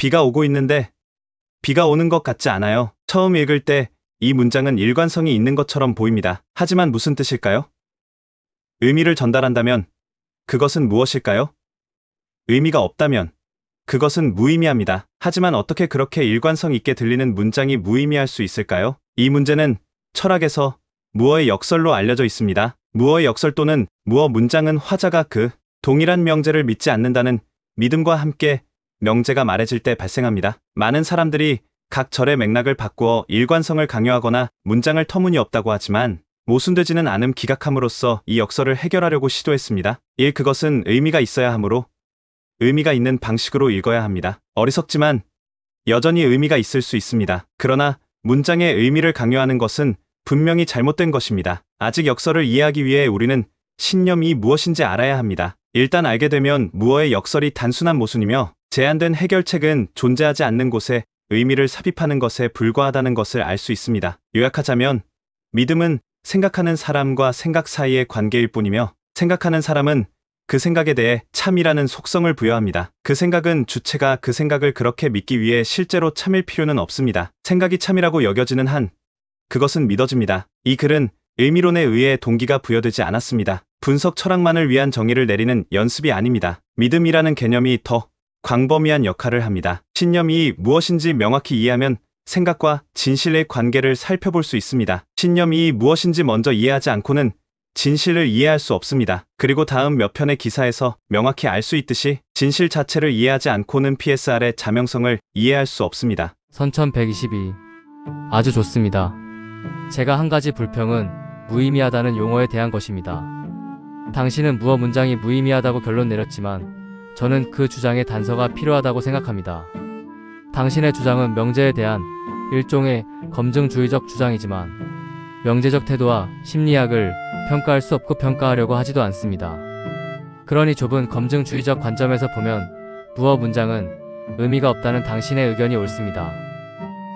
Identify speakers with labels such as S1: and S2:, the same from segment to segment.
S1: 비가 오고 있는데 비가 오는 것 같지 않아요. 처음 읽을 때 이 문장은 일관성이 있는 것처럼 보입니다. 하지만 무슨 뜻일까요? 의미를 전달한다면 그것은 무엇일까요? 의미가 없다면 그것은 무의미합니다. 하지만 어떻게 그렇게 일관성 있게 들리는 문장이 무의미할 수 있을까요? 이 문제는 철학에서 무어의 역설로 알려져 있습니다. 무어의 역설 또는 무어 문장은 화자가 그 동일한 명제를 믿지 않는다는 믿음과 함께 명제가 말해질 때 발생합니다. 많은 사람들이 각 절의 맥락을 바꾸어 일관성을 강요하거나 문장을 터무니없다고 하지만 모순되지는 않음 기각함으로써 이 역설을 해결하려고 시도했습니다. 그것은 의미가 있어야 하므로 의미가 있는 방식으로 읽어야 합니다. 어리석지만 여전히 의미가 있을 수 있습니다. 그러나 문장의 의미를 강요하는 것은 분명히 잘못된 것입니다. 아직 역설을 이해하기 위해 우리는 신념이 무엇인지 알아야 합니다. 일단 알게 되면 무어의 역설이 단순한 모순이며 제한된 해결책은 존재하지 않는 곳에 의미를 삽입하는 것에 불과하다는 것을 알 수 있습니다. 요약하자면 믿음은 생각하는 사람과 생각 사이의 관계일 뿐이며 생각하는 사람은 그 생각에 대해 참이라는 속성을 부여합니다. 그 생각은 주체가 그 생각을 그렇게 믿기 위해 실제로 참일 필요는 없습니다. 생각이 참이라고 여겨지는 한 그것은 믿어집니다. 이 글은 의미론에 의해 동기가 부여되지 않았습니다. 분석 철학만을 위한 정의를 내리는 연습이 아닙니다. 믿음이라는 개념이 더 광범위한 역할을 합니다. 신념이 무엇인지 명확히 이해하면 생각과 진실의 관계를 살펴볼 수 있습니다. 신념이 무엇인지 먼저 이해하지 않고는 진실을 이해할 수 없습니다. 그리고 다음 몇 편의 기사에서 명확히 알 수 있듯이 진실 자체를 이해하지 않고는 PSR의 자명성을 이해할 수 없습니다.
S2: 선천 122. 아주 좋습니다. 제가 한 가지 불평은 무의미하다는 용어에 대한 것입니다. 당신은 무어 문장이 무의미하다고 결론 내렸지만 저는 그 주장에 단서가 필요하다고 생각합니다. 당신의 주장은 명제에 대한 일종의 검증주의적 주장이지만 명제적 태도와 심리학을 평가할 수 없고 평가하려고 하지도 않습니다. 그러니 좁은 검증주의적 관점에서 보면 무어 문장은 의미가 없다는 당신의 의견이 옳습니다.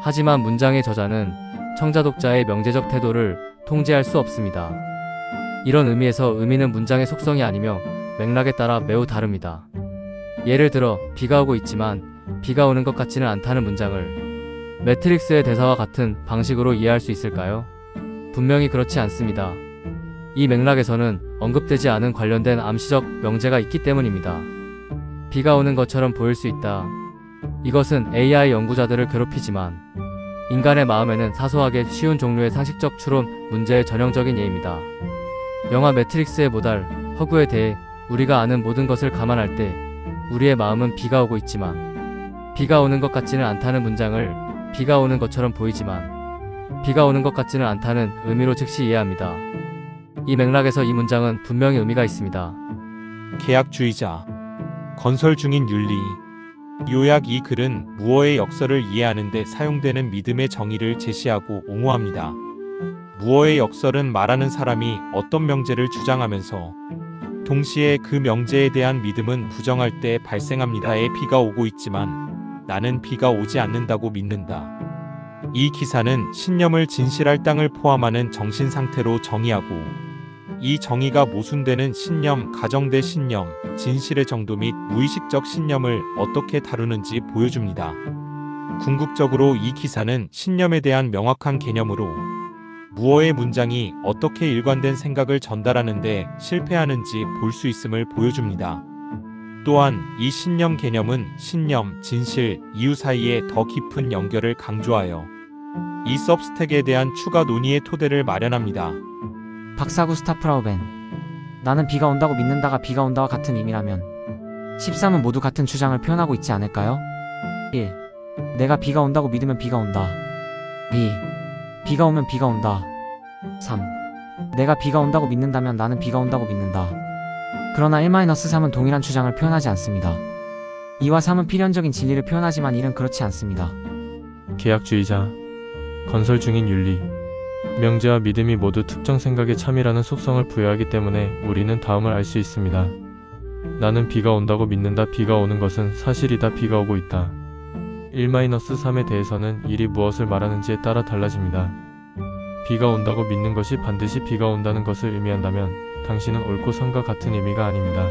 S2: 하지만 문장의 저자는 청자 독자의 명제적 태도를 통제할 수 없습니다. 이런 의미에서 의미는 문장의 속성이 아니며 맥락에 따라 매우 다릅니다. 예를 들어 비가 오고 있지만 비가 오는 것 같지는 않다는 문장을 매트릭스의 대사와 같은 방식으로 이해할 수 있을까요? 분명히 그렇지 않습니다. 이 맥락에서는 언급되지 않은 관련된 암시적 명제가 있기 때문입니다. 비가 오는 것처럼 보일 수 있다. 이것은 AI 연구자들을 괴롭히지만 인간의 마음에는 사소하게 쉬운 종류의 상식적 추론 문제의 전형적인 예입니다. 영화 매트릭스의 모달, 허구에 대해 우리가 아는 모든 것을 감안할 때 우리의 마음은 비가 오고 있지만 비가 오는 것 같지는 않다는 문장을 비가 오는 것처럼 보이지만 비가 오는 것 같지는 않다는 의미로 즉시 이해합니다. 이 맥락에서 이 문장은 분명히 의미가 있습니다.
S3: 계약주의자, 건설 중인 윤리. 요약. 이 글은 무어의 역설을 이해하는 데 사용되는 믿음의 정의를 제시하고 옹호합니다. 무어의 역설은 말하는 사람이 어떤 명제를 주장하면서 동시에 그 명제에 대한 믿음은 부정할 때 발생합니다. 비가 오고 있지만 나는 비가 오지 않는다고 믿는다. 이 기사는 신념을 진실할 땅을 포함하는 정신 상태로 정의하고 이 정의가 모순되는 신념, 가정대 신념, 진실의 정도 및 무의식적 신념을 어떻게 다루는지 보여줍니다. 궁극적으로 이 기사는 신념에 대한 명확한 개념으로 무어의 문장이 어떻게 일관된 생각을 전달하는데 실패하는지 볼 수 있음을 보여줍니다. 또한 이 신념 개념은 신념, 진실, 이유 사이에 더 깊은 연결을 강조하여 이 서브스택에 대한 추가 논의의 토대를 마련합니다.
S4: 박사 구스타프 프라우벤. 나는 비가 온다고 믿는다가 비가 온다와 같은 의미라면 13은 모두 같은 주장을 표현하고 있지 않을까요? 1. 내가 비가 온다고 믿으면 비가 온다. 2. 비가 오면 비가 온다. 3. 내가 비가 온다고 믿는다면 나는 비가 온다고 믿는다. 그러나 1-3은 동일한 주장을 표현하지 않습니다. 2와 3은 필연적인 진리를 표현하지만 1은 그렇지 않습니다.
S5: 계약주의자, 건설 중인 윤리. 명제와 믿음이 모두 특정 생각의 참이라는 속성을 부여하기 때문에 우리는 다음을 알 수 있습니다. 나는 비가 온다고 믿는다. 비가 오는 것은 사실이다. 비가 오고 있다. 1-3에 대해서는 일이 무엇을 말하는지에 따라 달라집니다. 비가 온다고 믿는 것이 반드시 비가 온다는 것을 의미한다면 당신은 옳고 성과 같은 의미가 아닙니다.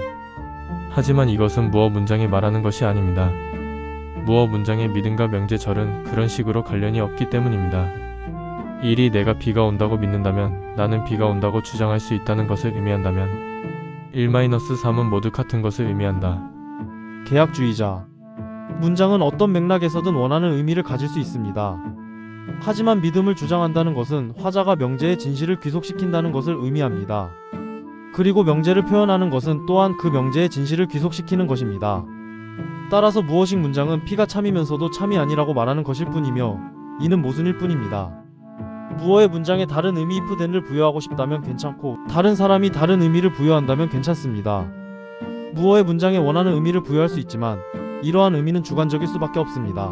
S5: 하지만 이것은 무어 문장이 말하는 것이 아닙니다. 무어 문장의 믿음과 명제절은 그런 식으로 관련이 없기 때문입니다. 1이 내가 비가 온다고 믿는다면 나는 비가 온다고 주장할 수 있다는 것을 의미한다면 1-3은 모두 같은 것을 의미한다.
S6: 계약주의자. 문장은 어떤 맥락에서든 원하는 의미를 가질 수 있습니다. 하지만 믿음을 주장한다는 것은 화자가 명제의 진실을 귀속시킨다는 것을 의미합니다. 그리고 명제를 표현하는 것은 또한 그 명제의 진실을 귀속시키는 것입니다. 따라서 무어식 문장은 피가 참이면서도 참이 아니라고 말하는 것일 뿐이며 이는 모순일 뿐입니다. 무어의 문장에 다른 의미 if then을 부여하고 싶다면 괜찮고 다른 사람이 다른 의미를 부여한다면 괜찮습니다. 무어의 문장에 원하는 의미를 부여할 수 있지만 이러한 의미는 주관적일 수밖에 없습니다.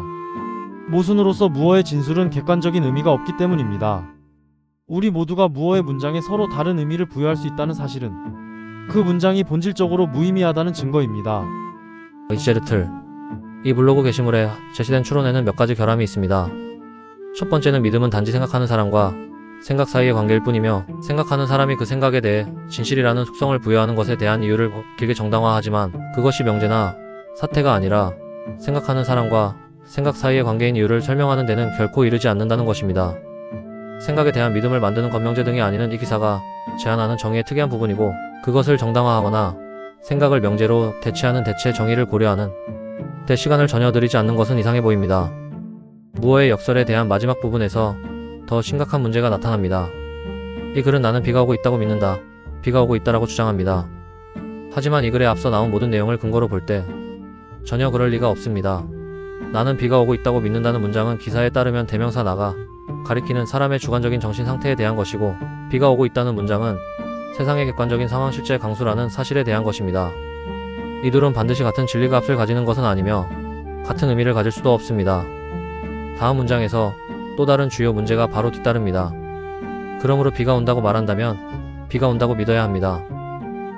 S6: 모순으로서 무어의 진술은 객관적인 의미가 없기 때문입니다. 우리 모두가 무어의 문장에 서로 다른 의미를 부여할 수 있다는 사실은 그 문장이 본질적으로 무의미하다는 증거입니다.
S2: 이제르틀. 이 블로그 게시물에 제시된 추론에는 몇 가지 결함이 있습니다. 첫 번째는 믿음은 단지 생각하는 사람과 생각 사이의 관계일 뿐이며 생각하는 사람이 그 생각에 대해 진실이라는 속성을 부여하는 것에 대한 이유를 길게 정당화하지만 그것이 명제나 사태가 아니라 생각하는 사람과 생각 사이의 관계인 이유를 설명하는 데는 결코 이르지 않는다는 것입니다. 생각에 대한 믿음을 만드는 건명제 등이 아니는 이 기사가 제안하는 정의의 특이한 부분이고 그것을 정당화하거나 생각을 명제로 대체하는 대체 정의를 고려하는 데 시간을 전혀 들이지 않는 것은 이상해 보입니다. 무어의 역설에 대한 마지막 부분에서 더 심각한 문제가 나타납니다. 이 글은 나는 비가 오고 있다고 믿는다. 비가 오고 있다라고 주장합니다. 하지만 이 글에 앞서 나온 모든 내용을 근거로 볼 때 전혀 그럴 리가 없습니다. 나는 비가 오고 있다고 믿는다는 문장은 기사에 따르면 대명사 나가 가리키는 사람의 주관적인 정신 상태에 대한 것이고 비가 오고 있다는 문장은 세상의 객관적인 상황 실제 강수라는 사실에 대한 것입니다. 이 둘은 반드시 같은 진리값을 가지는 것은 아니며 같은 의미를 가질 수도 없습니다. 다음 문장에서 또 다른 주요 문제가 바로 뒤따릅니다. 그러므로 비가 온다고 말한다면 비가 온다고 믿어야 합니다.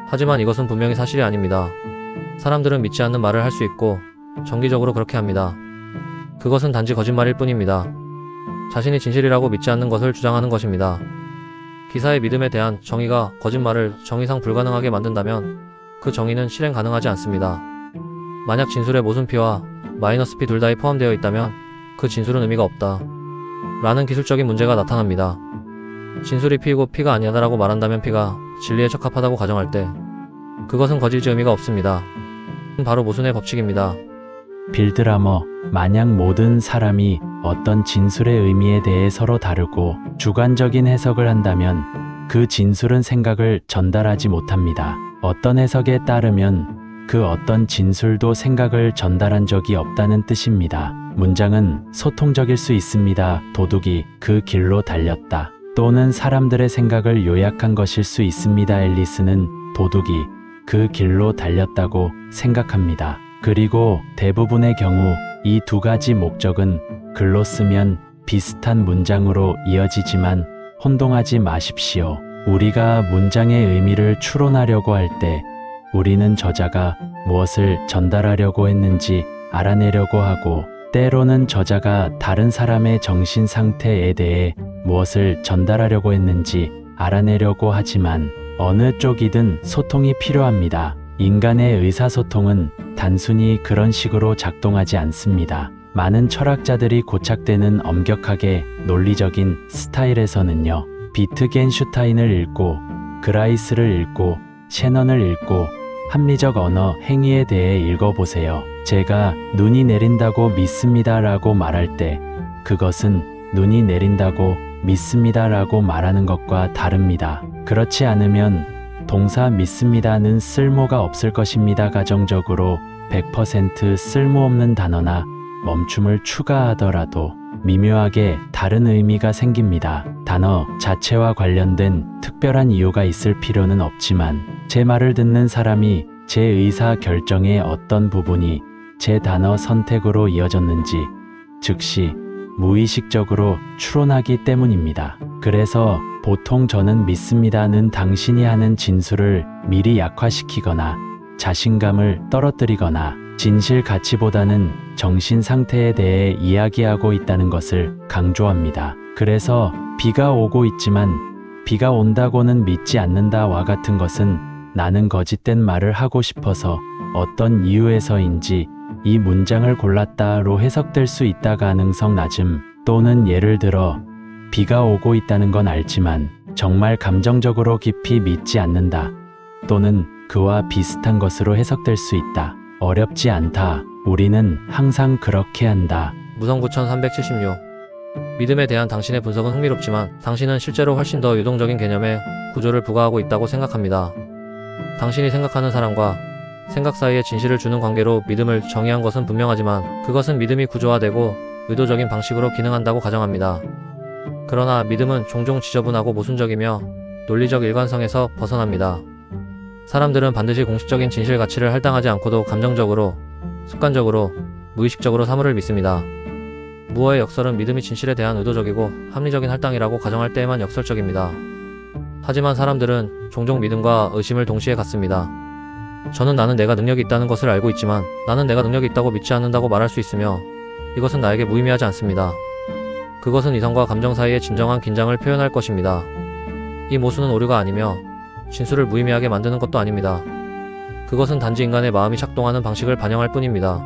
S2: 하지만 이것은 분명히 사실이 아닙니다. 사람들은 믿지 않는 말을 할 수 있고 정기적으로 그렇게 합니다. 그것은 단지 거짓말일 뿐입니다. 자신이 진실이라고 믿지 않는 것을 주장하는 것입니다. 기사의 믿음에 대한 정의가 거짓말을 정의상 불가능하게 만든다면 그 정의는 실행 가능하지 않습니다. 만약 진술에 모순피와 마이너스 피 둘 다이 포함되어 있다면 그 진술은 의미가 없다. 라는 기술적인 문제가 나타납니다. 진술이 피이고 피가 아니다라고 말한다면 피가 진리에 적합하다고 가정할 때 그것은 거짓이 의미가 없습니다. 바로 모순의 법칙입니다.
S7: 빌드라머, 만약 모든 사람이 어떤 진술의 의미에 대해 서로 다르고 주관적인 해석을 한다면 그 진술은 생각을 전달하지 못합니다. 어떤 해석에 따르면 그 어떤 진술도 생각을 전달한 적이 없다는 뜻입니다. 문장은 소통적일 수 있습니다. 도둑이 그 길로 달렸다. 또는 사람들의 생각을 요약한 것일 수 있습니다. 앨리스는 도둑이 그 길로 달렸다고 생각합니다. 그리고 대부분의 경우 이 두 가지 목적은 글로 쓰면 비슷한 문장으로 이어지지만 혼동하지 마십시오. 우리가 문장의 의미를 추론하려고 할 때 우리는 저자가 무엇을 전달하려고 했는지 알아내려고 하고 때로는 저자가 다른 사람의 정신 상태에 대해 무엇을 전달하려고 했는지 알아내려고 하지만 어느 쪽이든 소통이 필요합니다. 인간의 의사소통은 단순히 그런 식으로 작동하지 않습니다. 많은 철학자들이 고착되는 엄격하게 논리적인 스타일에서는요. 비트겐슈타인을 읽고 그라이스를 읽고 셰넌을 읽고 합리적 언어 행위에 대해 읽어보세요. 제가 눈이 내린다고 믿습니다 라고 말할 때 그것은 눈이 내린다고 믿습니다 라고 말하는 것과 다릅니다. 그렇지 않으면 동사 믿습니다는 쓸모가 없을 것입니다. 가정적으로 100% 쓸모없는 단어나 멈춤을 추가하더라도 미묘하게 다른 의미가 생깁니다. 단어 자체와 관련된 특별한 이유가 있을 필요는 없지만 제 말을 듣는 사람이 제 의사 결정의 어떤 부분이 제 단어 선택으로 이어졌는지 즉시 무의식적으로 추론하기 때문입니다. 그래서 보통 저는 믿습니다는 당신이 하는 진술을 미리 약화시키거나 자신감을 떨어뜨리거나 진실 가치보다는 정신 상태에 대해 이야기하고 있다는 것을 강조합니다. 그래서 비가 오고 있지만 비가 온다고는 믿지 않는다와 같은 것은 나는 거짓된 말을 하고 싶어서 어떤 이유에서인지 이 문장을 골랐다로 해석될 수 있다. 가능성 낮음. 또는 예를 들어 비가 오고 있다는 건 알지만 정말 감정적으로 깊이 믿지 않는다. 또는 그와 비슷한 것으로 해석될 수 있다. 어렵지 않다. 우리는 항상 그렇게 한다.
S2: 무성 9376. 믿음에 대한 당신의 분석은 흥미롭지만 당신은 실제로 훨씬 더 유동적인 개념의 구조를 부과하고 있다고 생각합니다. 당신이 생각하는 사람과 생각 사이에 진실을 주는 관계로 믿음을 정의한 것은 분명하지만 그것은 믿음이 구조화되고 의도적인 방식으로 기능한다고 가정합니다. 그러나 믿음은 종종 지저분하고 모순적이며 논리적 일관성에서 벗어납니다. 사람들은 반드시 공식적인 진실 가치를 할당하지 않고도 감정적으로, 습관적으로, 무의식적으로 사물을 믿습니다. 무어의 역설은 믿음이 진실에 대한 의도적이고 합리적인 할당이라고 가정할 때에만 역설적입니다. 하지만 사람들은 종종 믿음과 의심을 동시에 갖습니다. 저는 나는 내가 능력이 있다는 것을 알고 있지만 나는 내가 능력이 있다고 믿지 않는다고 말할 수 있으며 이것은 나에게 무의미하지 않습니다. 그것은 이성과 감정 사이의 진정한 긴장을 표현할 것입니다. 이 모순은 오류가 아니며 진술을 무의미하게 만드는 것도 아닙니다. 그것은 단지 인간의 마음이 작동하는 방식을 반영할 뿐입니다.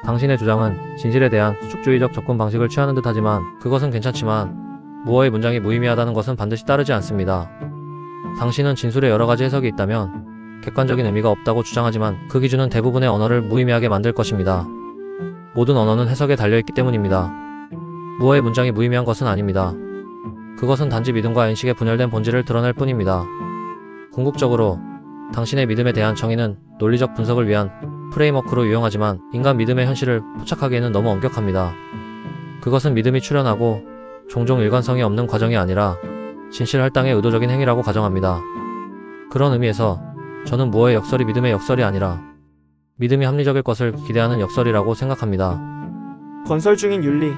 S2: 당신의 주장은 진실에 대한 수축주의적 접근 방식을 취하는 듯하지만 그것은 괜찮지만 무어의 문장이 무의미하다는 것은 반드시 따르지 않습니다. 당신은 진술에 여러 가지 해석이 있다면 객관적인 의미가 없다고 주장하지만 그 기준은 대부분의 언어를 무의미하게 만들 것입니다. 모든 언어는 해석에 달려있기 때문입니다. 무어의 문장이 무의미한 것은 아닙니다. 그것은 단지 믿음과 인식의 분열된 본질을 드러낼 뿐입니다. 궁극적으로 당신의 믿음에 대한 정의는 논리적 분석을 위한 프레임워크로 유용하지만 인간 믿음의 현실을 포착하기에는 너무 엄격합니다. 그것은 믿음이 출현하고 종종 일관성이 없는 과정이 아니라 진실 할당의 의도적인 행위라고 가정합니다. 그런 의미에서 저는 무어의 역설이 믿음의 역설이 아니라 믿음이 합리적일 것을 기대하는 역설이라고 생각합니다.
S8: 건설 중인 윤리.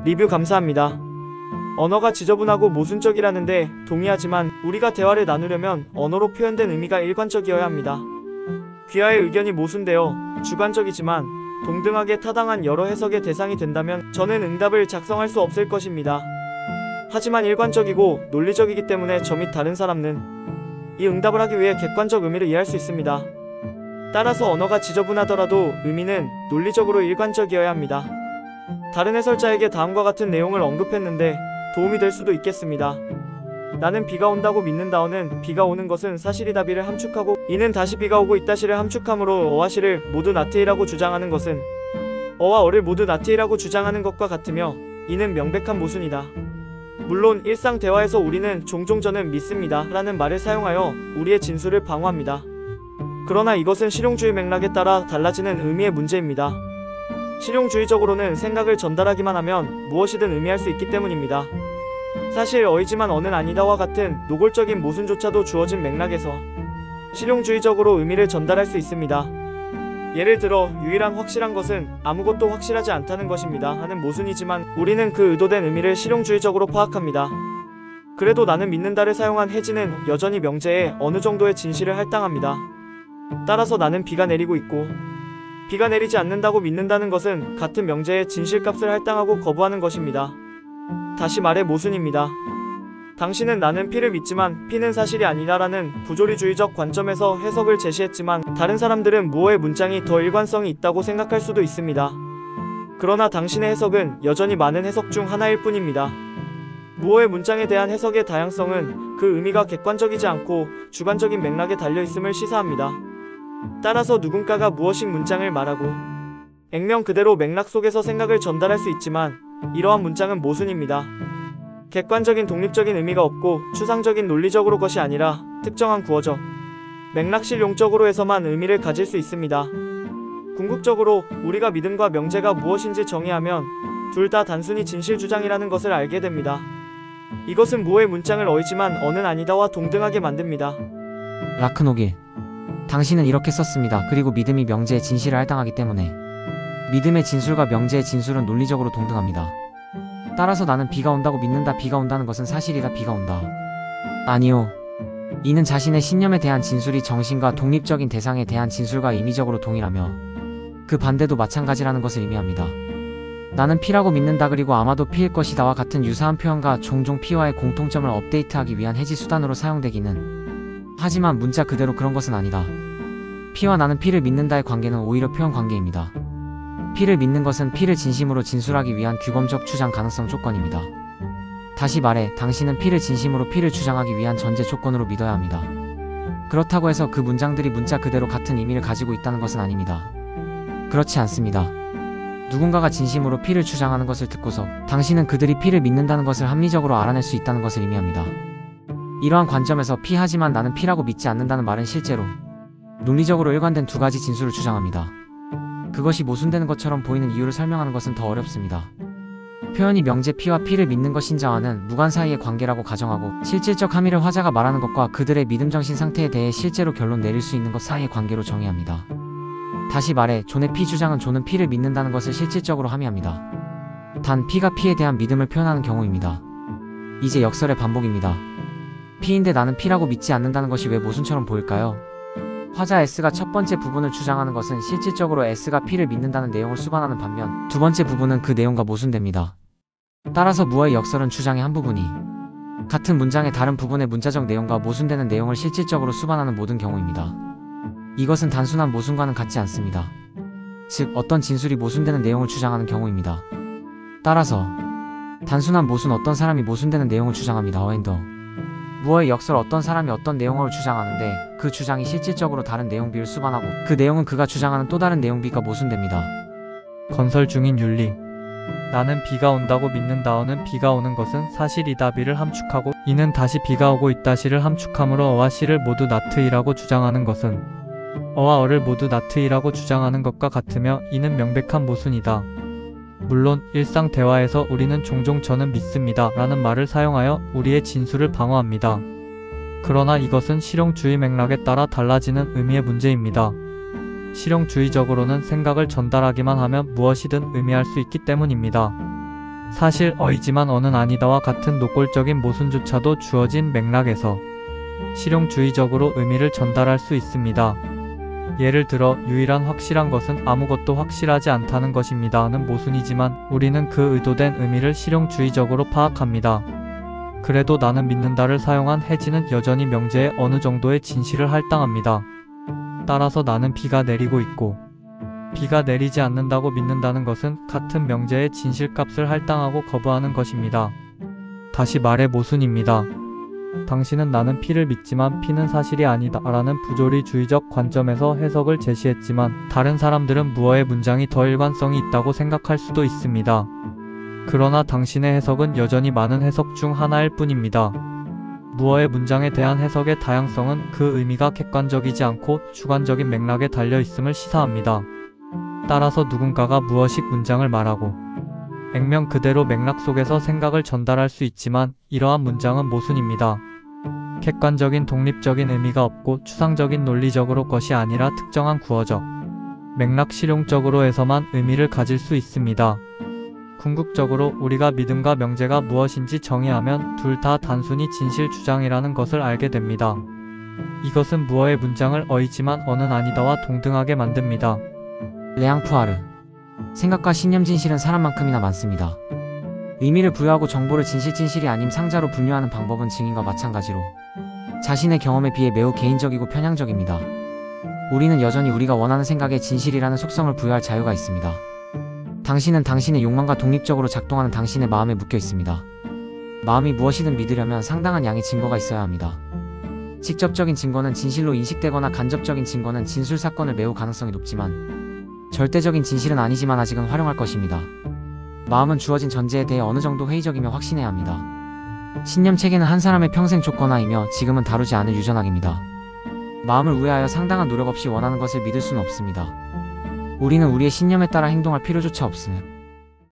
S8: 리뷰 감사합니다. 언어가 지저분하고 모순적이라는데 동의하지만 우리가 대화를 나누려면 언어로 표현된 의미가 일관적이어야 합니다. 귀하의 의견이 모순되어 주관적이지만 동등하게 타당한 여러 해석의 대상이 된다면 저는 응답을 작성할 수 없을 것입니다. 하지만 일관적이고 논리적이기 때문에 저 및 다른 사람은 이 응답을 하기 위해 객관적 의미를 이해할 수 있습니다. 따라서 언어가 지저분하더라도 의미는 논리적으로 일관적이어야 합니다. 다른 해설자에게 다음과 같은 내용을 언급했는데 도움이 될 수도 있겠습니다. 나는 비가 온다고 믿는다어는 비가 오는 것은 사실이다 비를 함축하고 이는 다시 비가 오고 있다 시를 함축함으로 어와 시를 모두 나트이라고 주장하는 것은 어와 어를 모두 나트이라고 주장하는 것과 같으며 이는 명백한 모순이다. 물론 일상 대화에서 우리는 종종 저는 믿습니다 라는 말을 사용하여 우리의 진술을 방어합니다. 그러나 이것은 실용주의 맥락에 따라 달라지는 의미의 문제입니다. 실용주의적으로는 생각을 전달하기만 하면 무엇이든 의미할 수 있기 때문입니다. 사실 어이지만 어는 아니다와 같은 노골적인 모순조차도 주어진 맥락에서 실용주의적으로 의미를 전달할 수 있습니다. 예를 들어 유일한 확실한 것은 아무것도 확실하지 않다는 것입니다 하는 모순이지만 우리는 그 의도된 의미를 실용주의적으로 파악합니다. 그래도 나는 믿는다를 사용한 해지는 여전히 명제에 어느 정도의 진실을 할당합니다. 따라서 나는 비가 내리고 있고 비가 내리지 않는다고 믿는다는 것은 같은 명제의 진실값을 할당하고 거부하는 것입니다. 다시 말해 모순입니다. 당신은 나는 피를 믿지만 피는 사실이 아니다라는 부조리주의적 관점에서 해석을 제시했지만 다른 사람들은 무어의 문장이 더 일관성이 있다고 생각할 수도 있습니다. 그러나 당신의 해석은 여전히 많은 해석 중 하나일 뿐입니다. 무어의 문장에 대한 해석의 다양성은 그 의미가 객관적이지 않고 주관적인 맥락에 달려있음을 시사합니다. 따라서 누군가가 무어식 문장을 말하고 액면 그대로 맥락 속에서 생각을 전달할 수 있지만 이러한 문장은 모순입니다. 객관적인 독립적인 의미가 없고 추상적인 논리적으로 것이 아니라 특정한 구어적, 맥락실 용적으로 해서만 의미를 가질 수 있습니다. 궁극적으로 우리가 믿음과 명제가 무엇인지 정의하면 둘 다 단순히 진실 주장이라는 것을 알게 됩니다. 이것은 무어의 문장을 어이지만 어는 아니다와 동등하게 만듭니다.
S4: 라크노길. 당신은 이렇게 썼습니다. 그리고 믿음이 명제의 진실을 할당하기 때문에 믿음의 진술과 명제의 진술은 논리적으로 동등합니다. 따라서 나는 비가 온다고 믿는다. 비가 온다는 것은 사실이다. 비가 온다. 아니요. 이는 자신의 신념에 대한 진술이 정신과 독립적인 대상에 대한 진술과 임의적으로 동일하며 그 반대도 마찬가지라는 것을 의미합니다. 나는 피라고 믿는다. 그리고 아마도 피일 것이다와 같은 유사한 표현과 종종 피와의 공통점을 업데이트하기 위한 해지 수단으로 사용되기는 하지만 문자 그대로 그런 것은 아니다. 피와 나는 피를 믿는다의 관계는 오히려 표현 관계입니다. 피를 믿는 것은 피를 진심으로 진술하기 위한 규범적 주장 가능성 조건입니다. 다시 말해, 당신은 피를 진심으로 피를 주장하기 위한 전제 조건으로 믿어야 합니다. 그렇다고 해서 그 문장들이 문자 그대로 같은 의미를 가지고 있다는 것은 아닙니다. 그렇지 않습니다. 누군가가 진심으로 피를 주장하는 것을 듣고서 당신은 그들이 피를 믿는다는 것을 합리적으로 알아낼 수 있다는 것을 의미합니다. 이러한 관점에서 피 하지만 나는 피라고 믿지 않는다는 말은 실제로 논리적으로 일관된 두 가지 진술을 주장합니다. 그것이 모순되는 것처럼 보이는 이유를 설명하는 것은 더 어렵습니다. 표현이 명제 피와 피를 믿는 것인자와는 무관 사이의 관계라고 가정하고 실질적 함의를 화자가 말하는 것과 그들의 믿음 정신 상태에 대해 실제로 결론 내릴 수 있는 것 사이의 관계로 정의합니다. 다시 말해, 존의 피 주장은 존은 피를 믿는다는 것을 실질적으로 함의합니다. 단 피가 피에 대한 믿음을 표현하는 경우입니다. 이제 역설의 반복입니다. 피인데 나는 피라고 믿지 않는다는 것이 왜 모순처럼 보일까요? 화자 S가 첫 번째 부분을 주장하는 것은 실질적으로 S가 P를 믿는다는 내용을 수반하는 반면 두 번째 부분은 그 내용과 모순됩니다. 따라서 무어의 역설은 주장의 한 부분이 같은 문장의 다른 부분의 문자적 내용과 모순되는 내용을 실질적으로 수반하는 모든 경우입니다. 이것은 단순한 모순과는 같지 않습니다. 즉, 어떤 진술이 모순되는 내용을 주장하는 경우입니다. 따라서 단순한 모순, 어떤 사람이 모순되는 내용을 주장합니다. 어앤더 무어의 역설, 어떤 사람이 어떤 내용을 주장하는데 그 주장이 실질적으로 다른 내용 B를 수반하고 그 내용은 그가 주장하는 또 다른 내용 B가 모순됩니다.
S6: 건설 중인 윤리. 나는 비가 온다고 믿는다어는 비가 오는 것은 사실이다 B를 함축하고 이는 다시 비가 오고 있다 C를 함축함으로 어와 C를 모두 나트이라고 주장하는 것은 어와 어를 모두 나트이라고 주장하는 것과 같으며 이는 명백한 모순이다. 물론 일상 대화에서 우리는 종종 저는 믿습니다 라는 말을 사용하여 우리의 진술을 방어합니다. 그러나 이것은 실용주의 맥락에 따라 달라지는 의미의 문제입니다. 실용주의적으로는 생각을 전달하기만 하면 무엇이든 의미할 수 있기 때문입니다. 사실 어이지만 어는 아니다와 같은 노골적인 모순조차도 주어진 맥락에서 실용주의적으로 의미를 전달할 수 있습니다. 예를 들어 유일한 확실한 것은 아무것도 확실하지 않다는 것입니다는 모순이지만 우리는 그 의도된 의미를 실용주의적으로 파악합니다. 그래도 나는 믿는다를 사용한 해지는 여전히 명제에 어느 정도의 진실을 할당합니다. 따라서 나는 비가 내리고 있고 비가 내리지 않는다고 믿는다는 것은 같은 명제의 진실값을 할당하고 거부하는 것입니다. 다시 말해 모순입니다. 당신은 나는 피를 믿지만 피는 사실이 아니다 라는 부조리주의적 관점에서 해석을 제시했지만 다른 사람들은 무어의 문장이 더 일관성이 있다고 생각할 수도 있습니다. 그러나 당신의 해석은 여전히 많은 해석 중 하나일 뿐입니다. 무어의 문장에 대한 해석의 다양성은 그 의미가 객관적이지 않고 주관적인 맥락에 달려 있음을 시사합니다. 따라서 누군가가 무어식 문장을 말하고 액면 그대로 맥락 속에서 생각을 전달할 수 있지만 이러한 문장은 모순입니다. 객관적인 독립적인 의미가 없고 추상적인 논리적으로 것이 아니라 특정한 구어적, 맥락 실용적으로 해서만 의미를 가질 수 있습니다. 궁극적으로 우리가 믿음과 명제가 무엇인지 정의하면 둘 다 단순히 진실 주장이라는 것을 알게 됩니다. 이것은 무어의 문장을 어이지만 어는 아니다와 동등하게 만듭니다.
S4: 레앙푸아르. 생각과 신념 진실은 사람만큼이나 많습니다. 의미를 부여하고 정보를 진실이 아님 상자로 분류하는 방법은 증인과 마찬가지로 자신의 경험에 비해 매우 개인적이고 편향적입니다. 우리는 여전히 우리가 원하는 생각에 진실이라는 속성을 부여할 자유가 있습니다. 당신은 당신의 욕망과 독립적으로 작동하는 당신의 마음에 묶여 있습니다. 마음이 무엇이든 믿으려면 상당한 양의 증거가 있어야 합니다. 직접적인 증거는 진실로 인식되거나 간접적인 증거는 진술 사건을 매우 가능성이 높지만 절대적인 진실은 아니지만 아직은 활용할 것입니다. 마음은 주어진 전제에 대해 어느 정도 회의적이며 확신해야 합니다. 신념 체계는 한 사람의 평생 조건화이며 지금은 다루지 않을 유전학입니다. 마음을 우회하여 상당한 노력 없이 원하는 것을 믿을 수는 없습니다. 우리는 우리의 신념에 따라 행동할 필요조차 없음.